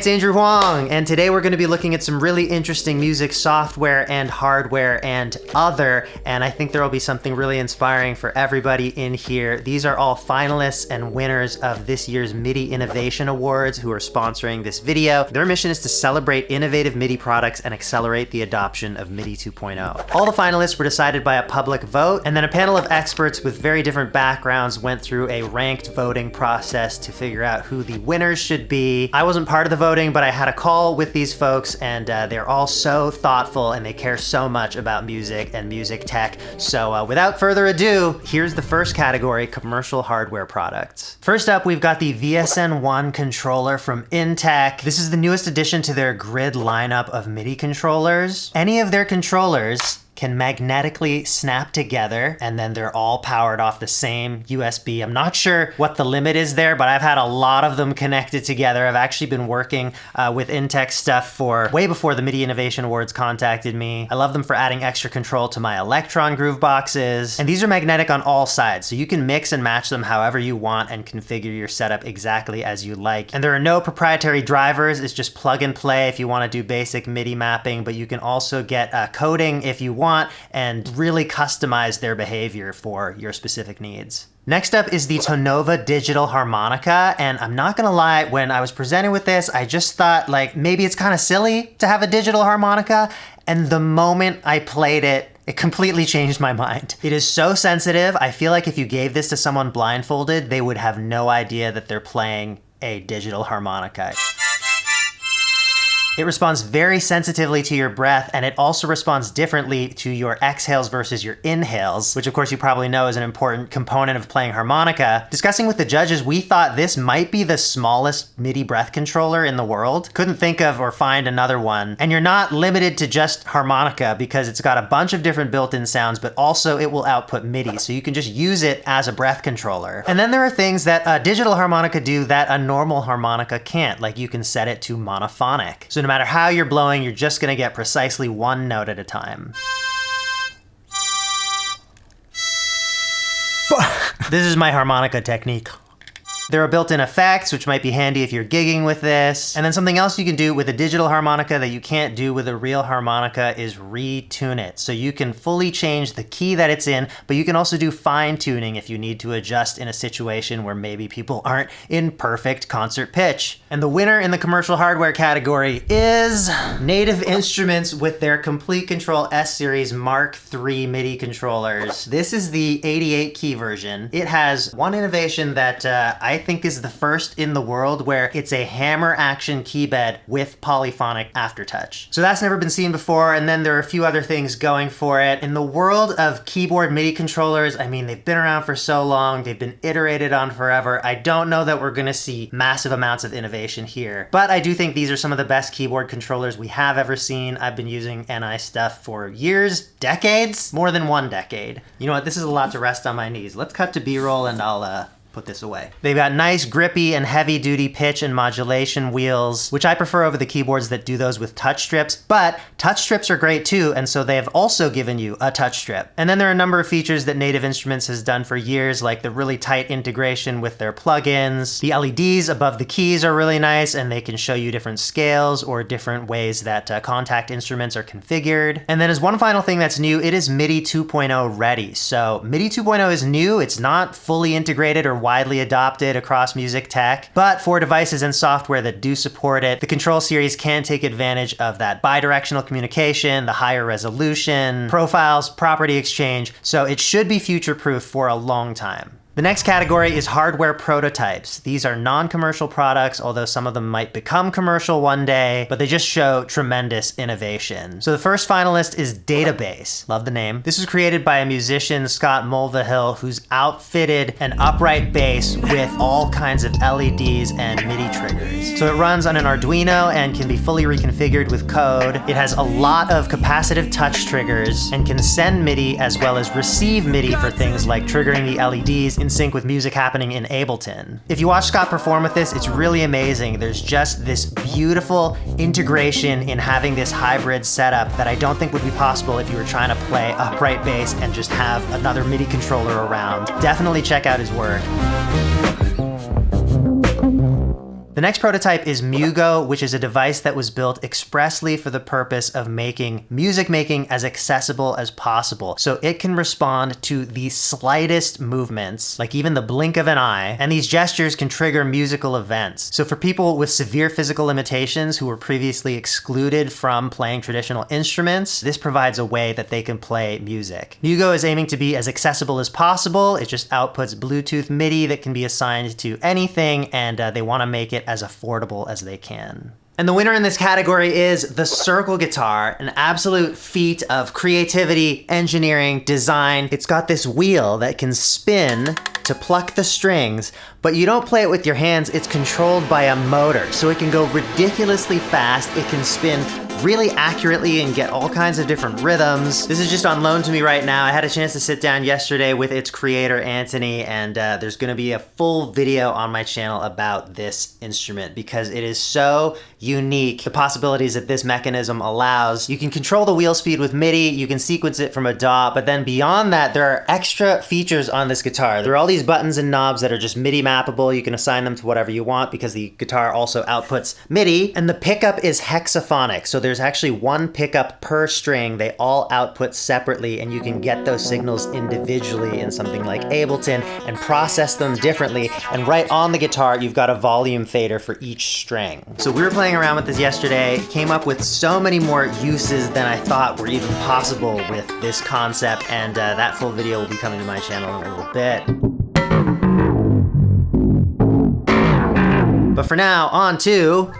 it's Andrew Huang, and today we're going to be looking at some really interesting music software and hardware and other, and I think there will be something really inspiring for everybody in here. These are all finalists and winners of this year's MIDI Innovation Awards who are sponsoring this video. Their mission is to celebrate innovative MIDI products and accelerate the adoption of MIDI 2.0. All the finalists were decided by a public vote, and then a panel of experts with very different backgrounds went through a ranked voting process to figure out who the winners should be. I wasn't part of the voting, but I had a call with these folks, and they're all so thoughtful and they care so much about music and music tech. So without further ado, here's the first category, commercial hardware products. First up, we've got the VSN1 controller from Intech. This is the newest addition to their grid lineup of MIDI controllers. Any of their controllers can magnetically snap together, and then they're all powered off the same USB. I'm not sure what the limit is there, but I've had a lot of them connected together. I've actually been working with Intech stuff for way before the MIDI Innovation Awards contacted me. I love them for adding extra control to my Electron groove boxes. And these are magnetic on all sides, so you can mix and match them however you want and configure your setup exactly as you like. And there are no proprietary drivers. It's just plug and play if you want to do basic MIDI mapping, but you can also get coding if you want and really customize their behavior for your specific needs. Next up is the Tonova digital harmonica, and I'm not gonna lie, when I was presented with this, I just thought like maybe it's kind of silly to have a digital harmonica, and the moment I played it, it completely changed my mind. It is so sensitive. I feel like if you gave this to someone blindfolded, they would have no idea that they're playing a digital harmonica. It responds very sensitively to your breath, and it also responds differently to your exhales versus your inhales, which of course you probably know is an important component of playing harmonica. Discussing with the judges, we thought this might be the smallest MIDI breath controller in the world. Couldn't think of or find another one. And you're not limited to just harmonica because it's got a bunch of different built-in sounds, but also it will output MIDI, so you can just use it as a breath controller. And then there are things that a digital harmonica do that a normal harmonica can't, like you can set it to monophonic. So no matter how you're blowing, you're just gonna get precisely one note at a time. This is my harmonica technique. There are built-in effects, which might be handy if you're gigging with this. And then something else you can do with a digital harmonica that you can't do with a real harmonica is retune it. So you can fully change the key that it's in, but you can also do fine tuning if you need to adjust in a situation where maybe people aren't in perfect concert pitch. And the winner in the commercial hardware category is Native Instruments with their Complete Control S-Series Mark III MIDI controllers. This is the 88 key version. It has one innovation that I think is the first in the world, where it's a hammer action keybed with polyphonic aftertouch. So that's never been seen before, and then there are a few other things going for it. In the world of keyboard MIDI controllers, I mean, they've been around for so long, they've been iterated on forever. I don't know that we're gonna see massive amounts of innovation here, but I do think these are some of the best keyboard controllers we have ever seen. I've been using NI stuff for years, decades, more than one decade. You know what, this is a lot to rest on my knees. Let's cut to B-roll and I'll put this away. They've got nice grippy and heavy duty pitch and modulation wheels, which I prefer over the keyboards that do those with touch strips, but touch strips are great too, and so they have also given you a touch strip. And then there are a number of features that Native Instruments has done for years, like the really tight integration with their plugins. The LEDs above the keys are really nice, and they can show you different scales or different ways that contact instruments are configured. And then as one final thing that's new, it is MIDI 2.0 ready. So MIDI 2.0 is new. It's not fully integrated or widely adopted across music tech, but for devices and software that do support it, the Control series can take advantage of that bidirectional communication, the higher resolution, profiles, property exchange, so it should be future-proof for a long time. The next category is hardware prototypes. These are non-commercial products, although some of them might become commercial one day, but they just show tremendous innovation. So the first finalist is Database. Love the name. This was created by a musician, Scott Mulvihill, who's outfitted an upright bass with all kinds of LEDs and MIDI triggers. So it runs on an Arduino and can be fully reconfigured with code. It has a lot of capacitive touch triggers and can send MIDI as well as receive MIDI for things like triggering the LEDs in sync with music happening in Ableton. If you watch Scott perform with this, it's really amazing. There's just this beautiful integration in having this hybrid setup that I don't think would be possible if you were trying to play upright bass and just have another MIDI controller around. Definitely check out his work. The next prototype is Mugo, which is a device that was built expressly for the purpose of making music making as accessible as possible. So it can respond to the slightest movements, like even the blink of an eye, and these gestures can trigger musical events. So for people with severe physical limitations who were previously excluded from playing traditional instruments, this provides a way that they can play music. Mugo is aiming to be as accessible as possible. It just outputs Bluetooth MIDI that can be assigned to anything, and they want to make it as affordable as they can. And the winner in this category is the Circle Guitar, an absolute feat of creativity, engineering, design. It's got this wheel that can spin to pluck the strings, but you don't play it with your hands, it's controlled by a motor. So it can go ridiculously fast, it can spin really accurately and get all kinds of different rhythms. This is just on loan to me right now. I had a chance to sit down yesterday with its creator, Anthony, and there's gonna be a full video on my channel about this instrument because it is so unique. The possibilities that this mechanism allows. You can control the wheel speed with MIDI, you can sequence it from a DAW, but then beyond that, there are extra features on this guitar. There are all these buttons and knobs that are just MIDI mappable. You can assign them to whatever you want because the guitar also outputs MIDI, and the pickup is hexaphonic. So there's actually one pickup per string. They all output separately, and you can get those signals individually in something like Ableton and process them differently. And right on the guitar, you've got a volume fader for each string. So we were playing around with this yesterday, came up with so many more uses than I thought were even possible with this concept, and that full video will be coming to my channel in a little bit. But for now, on to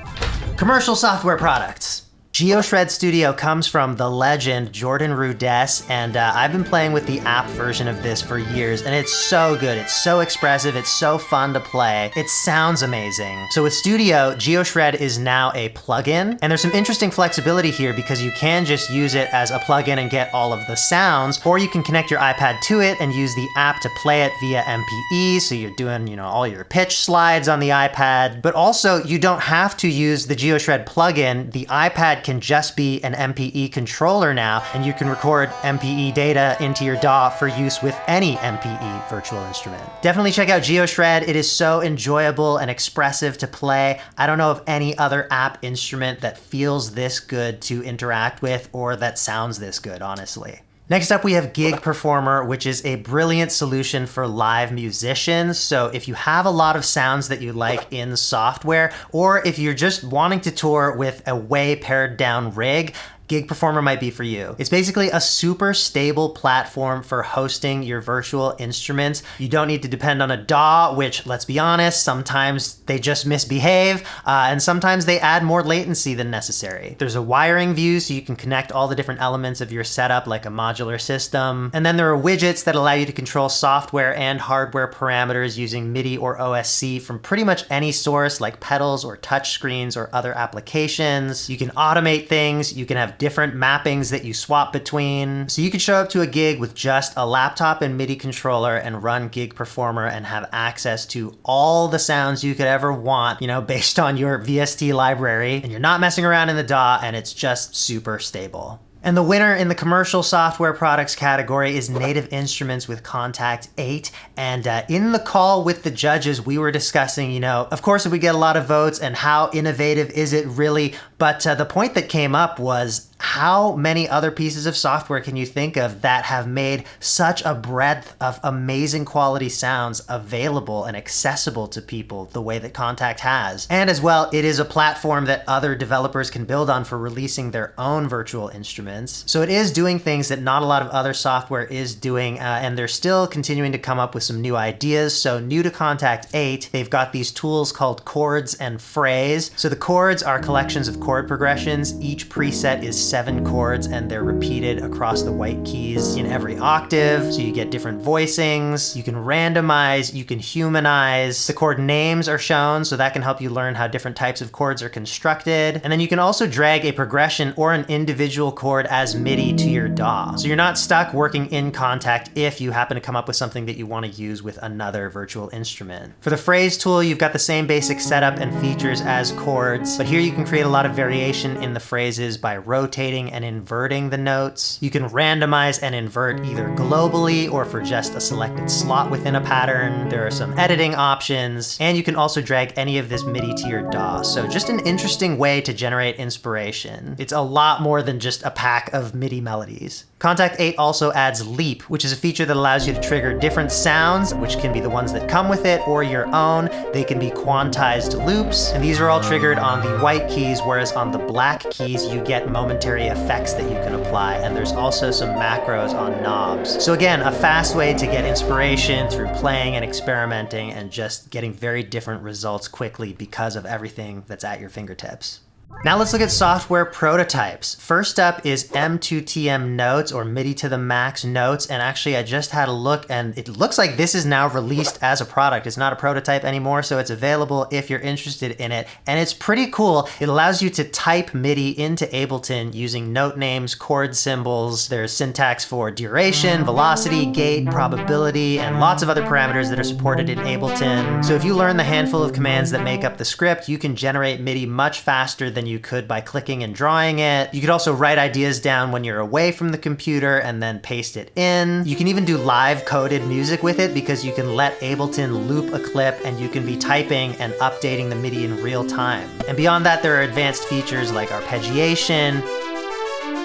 commercial software products. GeoShred Studio comes from the legend Jordan Rudess, and I've been playing with the app version of this for years, and it's so good. It's so expressive. It's so fun to play. It sounds amazing. So with Studio, GeoShred is now a plugin, and there's some interesting flexibility here because you can just use it as a plugin and get all of the sounds, or you can connect your iPad to it and use the app to play it via MPE, so you're doing, all your pitch slides on the iPad. But also, you don't have to use the GeoShred plugin. The iPad can just be an MPE controller now, and you can record MPE data into your DAW for use with any MPE virtual instrument. Definitely check out GeoShred. It is so enjoyable and expressive to play. I don't know of any other app instrument that feels this good to interact with or that sounds this good, honestly. Next up, we have Gig Performer, which is a brilliant solution for live musicians. So if you have a lot of sounds that you like in software, or if you're just wanting to tour with a way pared down rig, Gig Performer might be for you. It's basically a super stable platform for hosting your virtual instruments. You don't need to depend on a DAW, which, let's be honest, sometimes they just misbehave, and sometimes they add more latency than necessary. There's a wiring view, so you can connect all the different elements of your setup like a modular system. And then there are widgets that allow you to control software and hardware parameters using MIDI or OSC from pretty much any source like pedals or touchscreens or other applications. You can automate things, you can have different mappings that you swap between. So you could show up to a gig with just a laptop and MIDI controller and run Gig Performer and have access to all the sounds you could ever want, based on your VST library, and you're not messing around in the DAW, and it's just super stable. And the winner in the commercial software products category is Native Instruments with Contact 8. And in the call with the judges, we were discussing, of course, we get a lot of votes and how innovative is it really? But the point that came up was, how many other pieces of software can you think of that have made such a breadth of amazing quality sounds available and accessible to people the way that Contact has? And as well, it is a platform that other developers can build on for releasing their own virtual instruments. So it is doing things that not a lot of other software is doing, and they're still continuing to come up with some new ideas. So new to Contact 8, they've got these tools called chords and phrase. So the chords are collections of chord progressions. Each preset is 7 chords, and they're repeated across the white keys in every octave. So you get different voicings, you can randomize, you can humanize. The chord names are shown, so that can help you learn how different types of chords are constructed. And then you can also drag a progression or an individual chord as MIDI to your DAW. So you're not stuck working in Contact if you happen to come up with something that you want to use with another virtual instrument. For the phrase tool, you've got the same basic setup and features as chords, but here you can create a lot of variation in the phrases by rotating rotating and inverting the notes. You can randomize and invert either globally or for just a selected slot within a pattern. There are some editing options, and you can also drag any of this MIDI to your DAW. So just an interesting way to generate inspiration. It's a lot more than just a pack of MIDI melodies. Kontakt 8 also adds Leap, which is a feature that allows you to trigger different sounds, which can be the ones that come with it or your own. They can be quantized loops, and these are all triggered on the white keys, whereas on the black keys you get momentary effects that you can apply, and there's also some macros on knobs. So again, a fast way to get inspiration through playing and experimenting and just getting very different results quickly because of everything that's at your fingertips. Now let's look at software prototypes. First up is M2TM Notes, or MIDI to the Max Notes, and actually I just had a look and it looks like this is now released as a product. It's not a prototype anymore, so it's available if you're interested in it, and it's pretty cool. It allows you to type MIDI into Ableton using note names, chord symbols. There's syntax for duration, velocity, gate, probability, and lots of other parameters that are supported in Ableton. So if you learn the handful of commands that make up the script, you can generate MIDI much faster than you could by clicking and drawing it. You could also write ideas down when you're away from the computer and then paste it in. You can even do live coded music with it because you can let Ableton loop a clip and you can be typing and updating the MIDI in real time. And beyond that, there are advanced features like arpeggiation,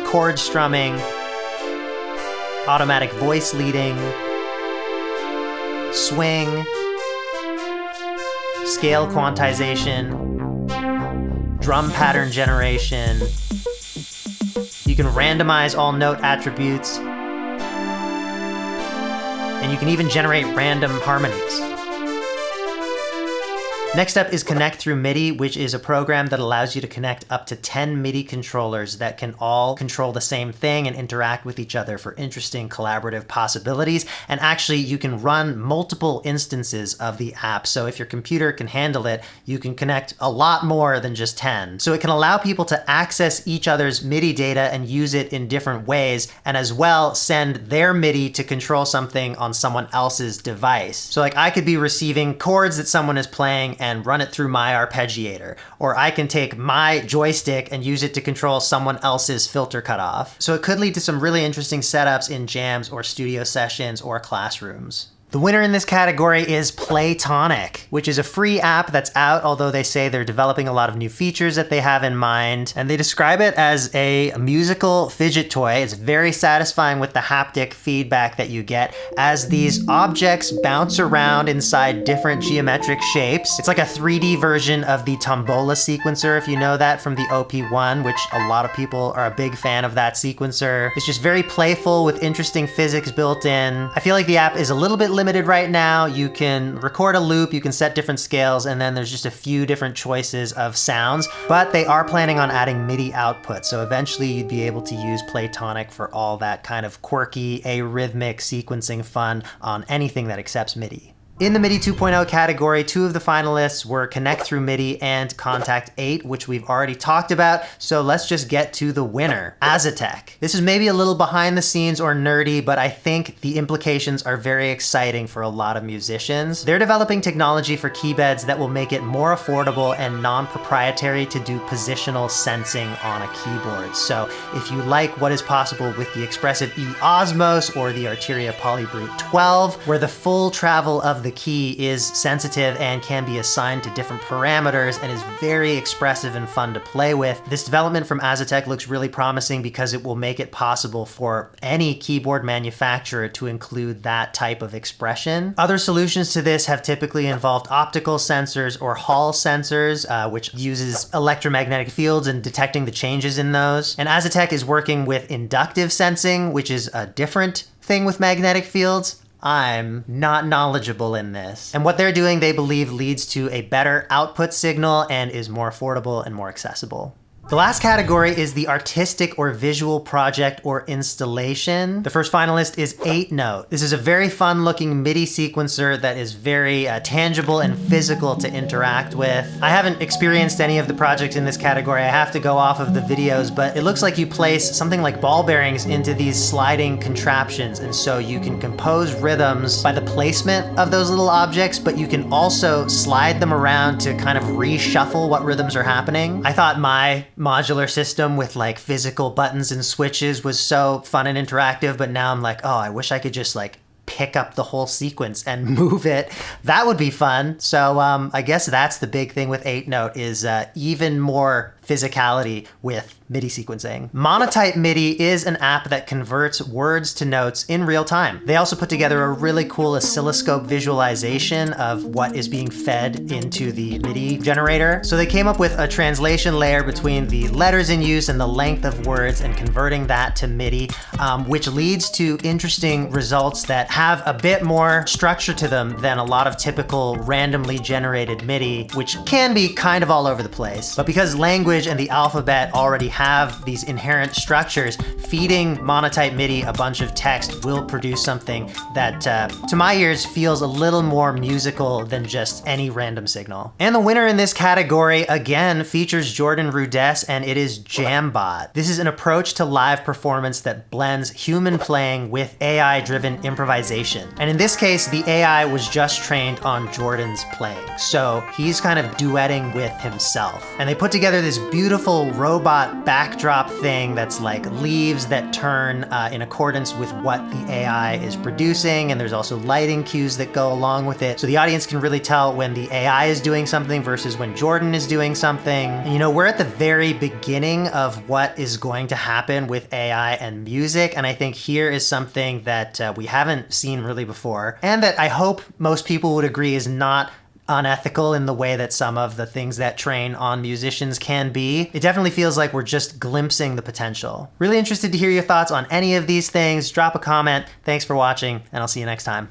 chord strumming, automatic voice leading, swing, scale quantization, drum pattern generation. You can randomize all note attributes, and you can even generate random harmonies. Next up is Connect Through MIDI, which is a program that allows you to connect up to 10 MIDI controllers that can all control the same thing and interact with each other for interesting collaborative possibilities. And actually, you can run multiple instances of the app. So if your computer can handle it, you can connect a lot more than just 10. So it can allow people to access each other's MIDI data and use it in different ways, and as well send their MIDI to control something on someone else's device. So like I could be receiving chords that someone is playing and run it through my arpeggiator. Or I can take my joystick and use it to control someone else's filter cutoff. So it could lead to some really interesting setups in jams or studio sessions or classrooms. The winner in this category is Playtonic, which is a free app that's out, although they say they're developing a lot of new features that they have in mind. And they describe it as a musical fidget toy. It's very satisfying with the haptic feedback that you get as these objects bounce around inside different geometric shapes. It's like a 3D version of the Tombola sequencer, if you know that from the OP1, which a lot of people are a big fan of that sequencer. It's just very playful with interesting physics built in. I feel like the app is a little bit limited right now. You can record a loop, you can set different scales, and then there's just a few different choices of sounds, but they are planning on adding MIDI output, so eventually you'd be able to use Playtonic for all that kind of quirky, arrhythmic sequencing fun on anything that accepts MIDI. In the MIDI 2.0 category, two of the finalists were Connect Through MIDI and Kontakt 8, which we've already talked about, so let's just get to the winner, Azatek. This is maybe a little behind the scenes or nerdy, but I think the implications are very exciting for a lot of musicians. They're developing technology for keybeds that will make it more affordable and non-proprietary to do positional sensing on a keyboard. So if you like what is possible with the Expressive E Osmos or the Arturia Polybrute 12, where the full travel of the key is sensitive and can be assigned to different parameters and is very expressive and fun to play with. This development from Azatek looks really promising because it will make it possible for any keyboard manufacturer to include that type of expression. Other solutions to this have typically involved optical sensors or Hall sensors, which uses electromagnetic fields and detecting the changes in those. And Azatek is working with inductive sensing, which is a different thing with magnetic fields. I'm not knowledgeable in this. And what they're doing, they believe, leads to a better output signal and is more affordable and more accessible. The last category is the artistic or visual project or installation. The first finalist is 8-Note. This is a very fun looking MIDI sequencer that is very tangible and physical to interact with. I haven't experienced any of the projects in this category. I have to go off of the videos, but it looks like you place something like ball bearings into these sliding contraptions, and so you can compose rhythms by the placement of those little objects, but you can also slide them around to kind of reshuffle what rhythms are happening. I thought my modular system with like physical buttons and switches was so fun and interactive, but now I'm like, oh, I wish I could just like pick up the whole sequence and move it. That would be fun. So I guess that's the big thing with 8-Note is even more physicality with MIDI sequencing. Monotype MIDI is an app that converts words to notes in real time. They also put together a really cool oscilloscope visualization of what is being fed into the MIDI generator. So they came up with a translation layer between the letters in use and the length of words and converting that to MIDI, which leads to interesting results that have a bit more structure to them than a lot of typical randomly generated MIDI, which can be kind of all over the place. But because language and the alphabet already have these inherent structures, feeding monotype MIDI a bunch of text will produce something that, to my ears, feels a little more musical than just any random signal. And the winner in this category, again, features Jordan Rudess, and it is Jambot. This is an approach to live performance that blends human playing with AI-driven improvisation. And in this case, the AI was just trained on Jordan's playing. So he's kind of duetting with himself. And they put together this beautiful robot backdrop thing that's like leaves that turn in accordance with what the AI is producing, and there's also lighting cues that go along with it, so the audience can really tell when the AI is doing something versus when Jordan is doing something. And you know, we're at the very beginning of what is going to happen with AI and music, and I think here is something that we haven't seen really before, and that I hope most people would agree is not unethical in the way that some of the things that train on musicians can be. It definitely feels like we're just glimpsing the potential. Really interested to hear your thoughts on any of these things. Drop a comment. Thanks for watching, and I'll see you next time.